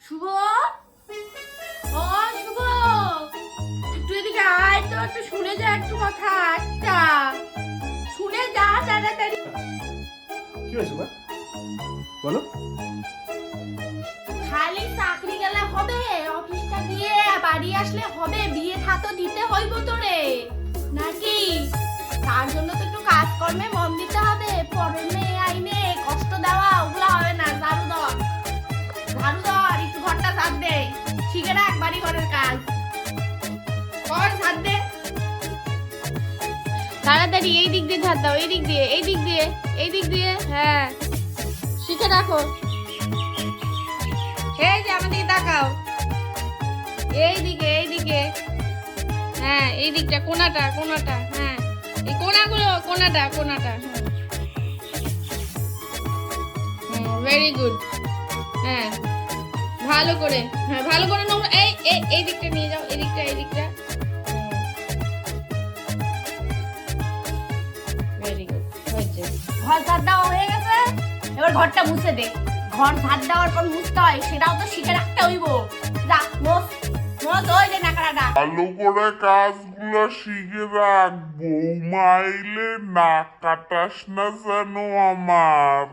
শুভ, ও শুভ, একটু এদিকে আয় তো, একটু শুনে যা, একটু কথা একটা শুনে যা তাড়াতাড়ি। কি হয়েছে মা? বলো। খালি চাকরি গেলে হবে, অফিসটা দিয়ে বাড়ি আসলে হবে, বিয়ে থাতো দিতে হইব তোরে নাকি? তার জন্য তো একটু কাজকর্মে মন দিতে হবে। পরের মেয়ে আইনে কষ্ট দেওয়া ওগুলা হবে না। ঝাড়ু ধর, ঝাড়ু ধর, একটু ঘরটা ঝাড় দে, শিখে রাখ বাড়ি ঘরের কাজ কর, ঝাড় দে তাড়াতাড়ি। এই দিক দিয়ে ঝাড় দাও, এই দিক দিয়ে, এই দিক দিয়ে, এই দিক দিয়ে, হ্যাঁ শিখে রাখো। এই যে আমার দিকে তাকাও, এই দিকে, এই দিকে, হ্যাঁ এই দিকটা, কোনাটা, কোনাটা, হ্যাঁ এই কোনাগুলো, কোনাটা, কোনাটা, হ্যাঁ ভেরি গুড, হ্যাঁ ভালো করে, হ্যাঁ ভালো করে নোংরা, এই এই এই দিকটা নিয়ে যাও, এই দিকটা, এই দিকটা, ভেরি গুড হয়েছে। ঘর ঝাড় দেওয়া হয়ে গেছে, এবার ঘরটা মুছে দে। ঘর ঝাড় দেওয়ার পর মুছতে হয়, সেটাও তো শিখে রাখতে হইব। যা মোছ, মোছ ওই যে নাকড়াটা। ভালো করে কাজগুলো শিখে রাখ, বৌমা আইলে নাক কাটাস না যেন আমার।